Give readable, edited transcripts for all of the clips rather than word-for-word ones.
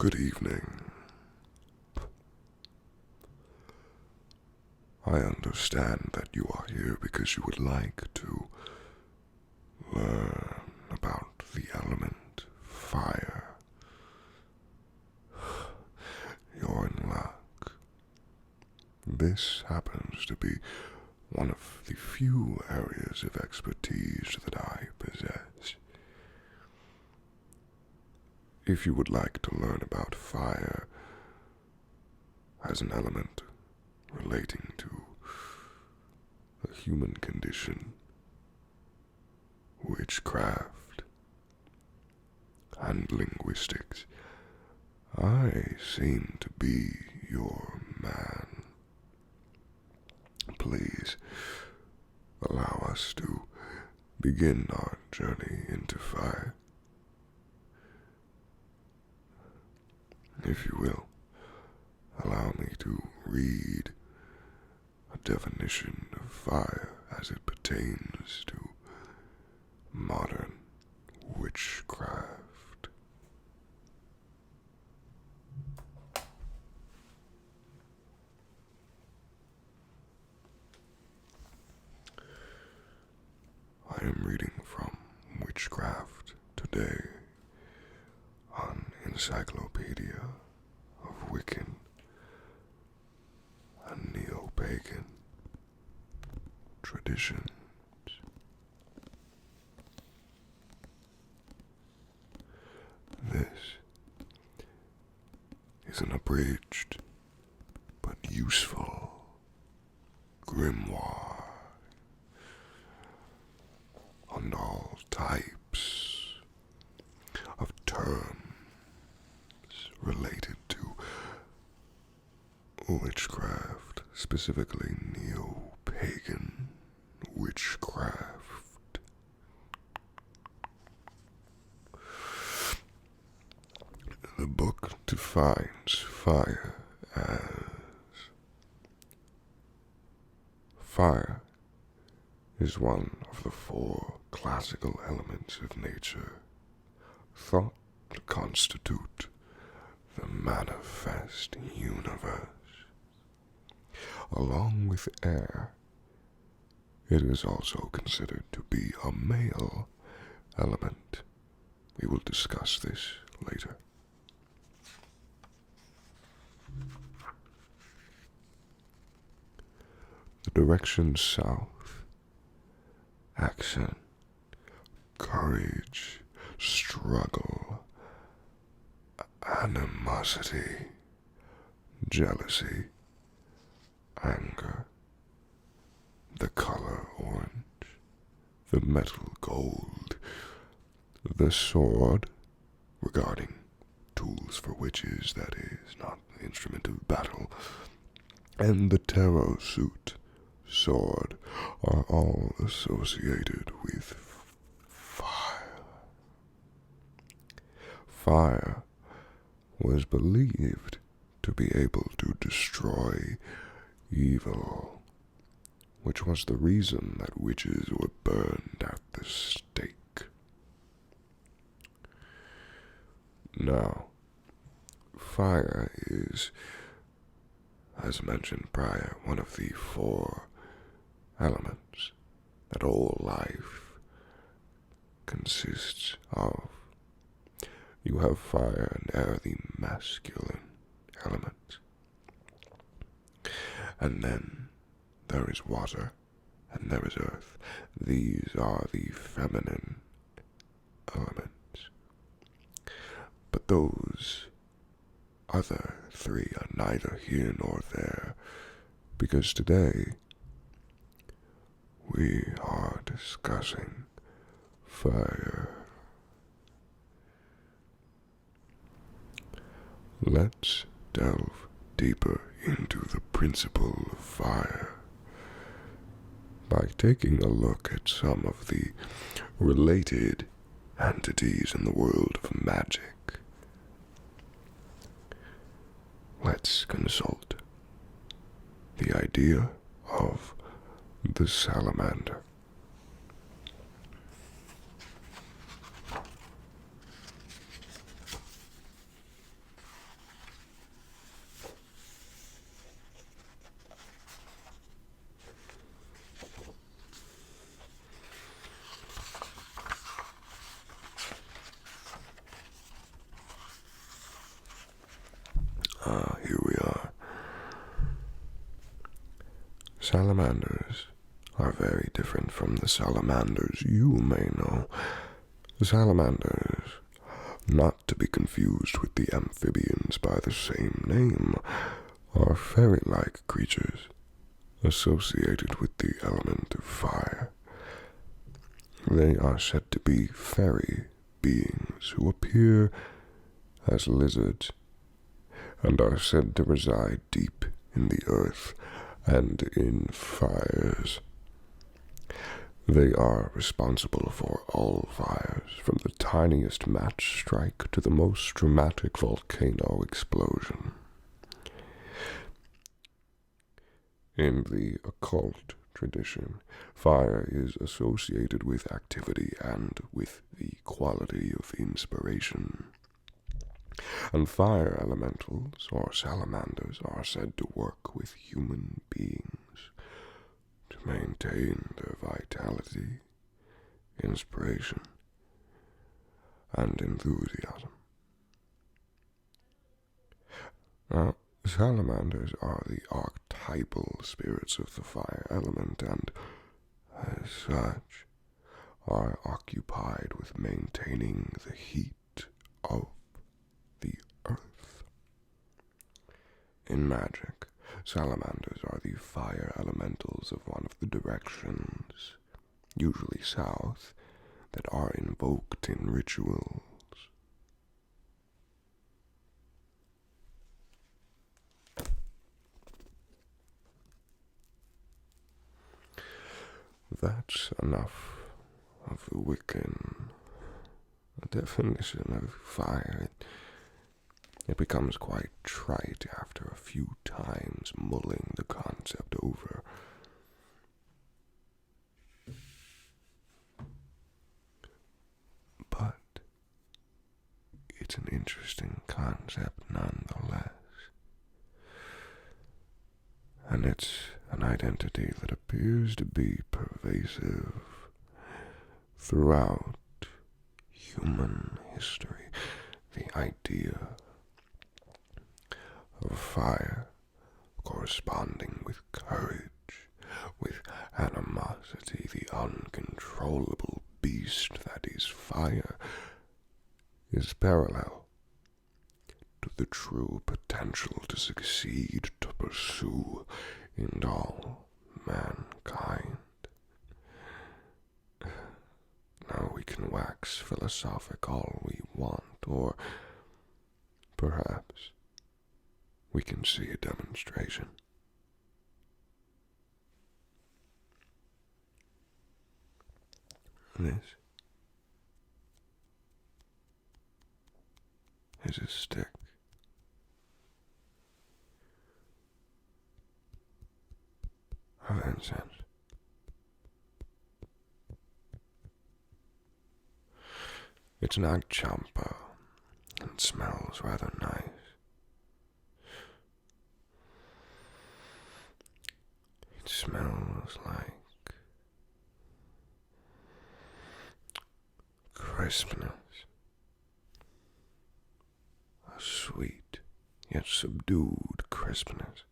Good evening. I understand that you are here because you would like to learn about the element fire. You're in luck. This happens to be one of the few areas of expertise that I possess. If you would like to learn about fire as an element relating to the human condition, witchcraft, and linguistics, I seem to be your man. Please allow us to begin our journey into fire. If you will, allow me to read a definition of fire as it pertains to modern witchcraft. I am reading from Witchcraft Today on Encyclopedia of Wiccan and Neo-Pagan Traditions. This is an abridged but useful grimoire on all types of terms related to witchcraft, specifically neo-pagan witchcraft. The book defines fire as fire is one of the four classical elements of nature, thought to constitute the manifest universe. Along with air, it is also considered to be a male element. We will discuss this later. The direction south, accent, courage, struggle, animosity, jealousy, anger, the color orange, the metal gold, the sword, regarding tools for witches, that is, not the instrument of battle, and the tarot suit, sword, are all associated with fire. Fire was believed to be able to destroy evil, which was the reason that witches were burned at the stake. Now, fire is, as mentioned prior, one of the four elements that all life consists of. You have fire and air, the masculine element. And then there is water and there is earth. These are the feminine elements. But those other three are neither here nor there, because today we are discussing fire. Let's delve deeper into the principle of fire by taking a look at some of the related entities in the world of magic. Let's consult the idea of the salamander. Salamanders are very different from the salamanders you may know. Salamanders, not to be confused with the amphibians by the same name, are fairy-like creatures associated with the element of fire. They are said to be fairy beings who appear as lizards and are said to reside deep in the earth and in fires. They are responsible for all fires, from the tiniest match strike to the most dramatic volcano explosion. In the occult tradition, fire is associated with activity and with the quality of inspiration. And fire elementals, or salamanders, are said to work with human beings to maintain their vitality, inspiration, and enthusiasm. Now, salamanders are the archetypal spirits of the fire element, and as such are occupied with maintaining the heat of the earth. In magic, salamanders are the fire elementals of one of the directions, usually south, that are invoked in rituals. That's enough of the Wiccan definition of fire. It becomes quite trite after a few times mulling the concept over. But it's an interesting concept nonetheless. And it's an identity that appears to be pervasive throughout human history. The idea of fire corresponding with courage, with animosity, the uncontrollable beast that is fire, is parallel to the true potential to succeed, to pursue in all mankind. Now we can wax philosophic all we want, or perhaps we can see a demonstration. This is a stick. Of incense. It's not champa and smells rather nice. It smells like crispness, a sweet yet subdued crispness.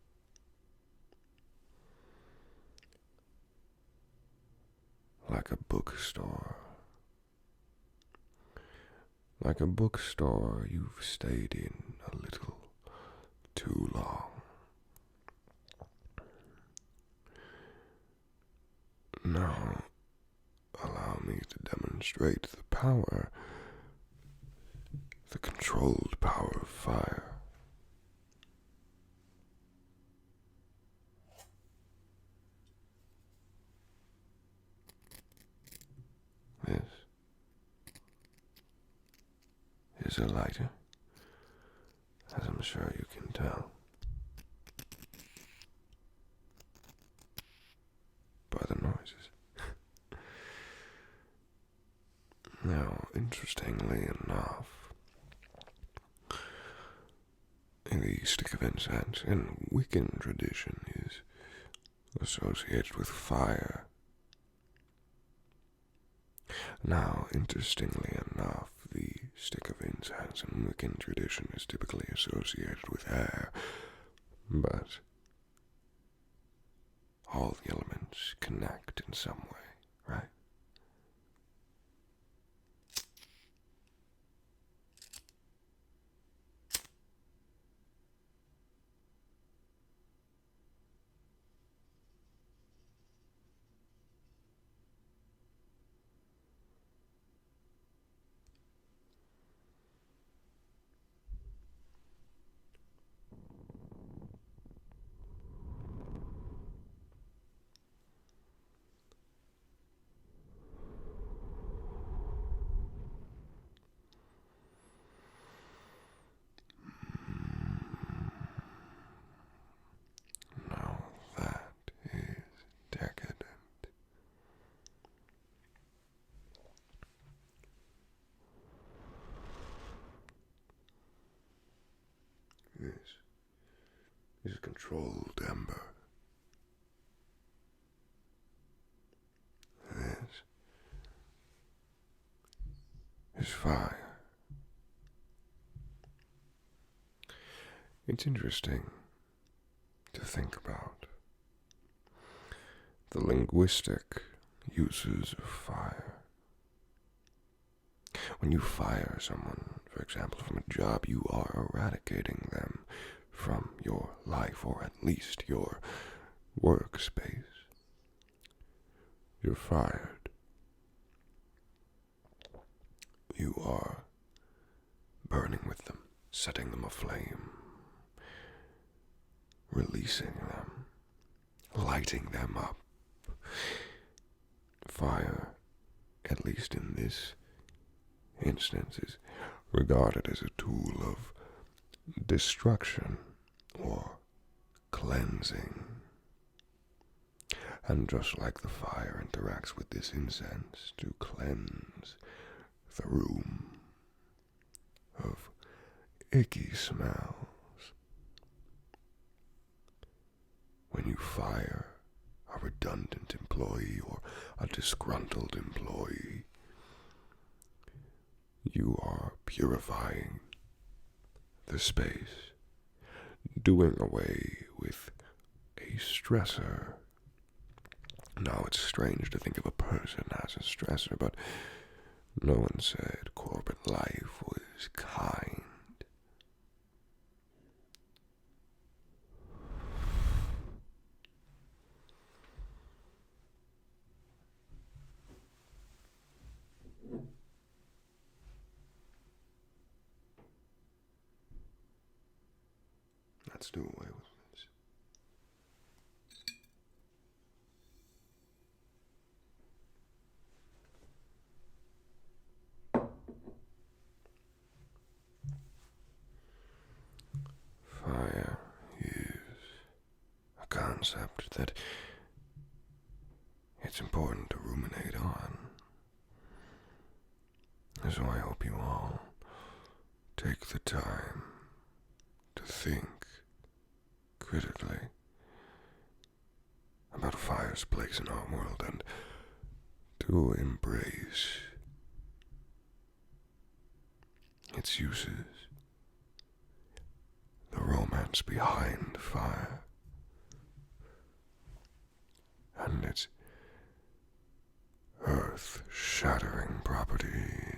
Like a bookstore. Like a bookstore you've stayed in a little too long. Now, allow me to demonstrate the power, the controlled power of fire. This is a lighter, as I'm sure you can tell by the noises. Now, interestingly enough, the stick of incense in Wiccan tradition is associated with fire. Now, interestingly enough, the stick of incense in Wiccan tradition is typically associated with air, but all the elements connect in some way, right? Now that is decadent. This is controlled ember. This is fire. It's interesting to think about the linguistic uses of fire. When you fire someone, for example, from a job, you are eradicating them from your life, or at least your workspace. You're fired. You are burning with them, setting them aflame, releasing them, lighting them up. Fire, at least in this instance, is regarded as a tool of destruction or cleansing. And just like the fire interacts with this incense to cleanse the room of icky smells, when you fire a redundant employee or a disgruntled employee, you are purifying the space, doing away with a stressor. Now, it's strange to think of a person as a stressor, but no one said corporate life was kind. Let's do away with this. Fire is a concept that it's important to ruminate on. So I hope you all take the time to think critically about fire's place in our world and to embrace its uses, the romance behind fire, and its earth-shattering properties.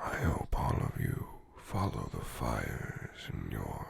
I hope all of you follow the fires in your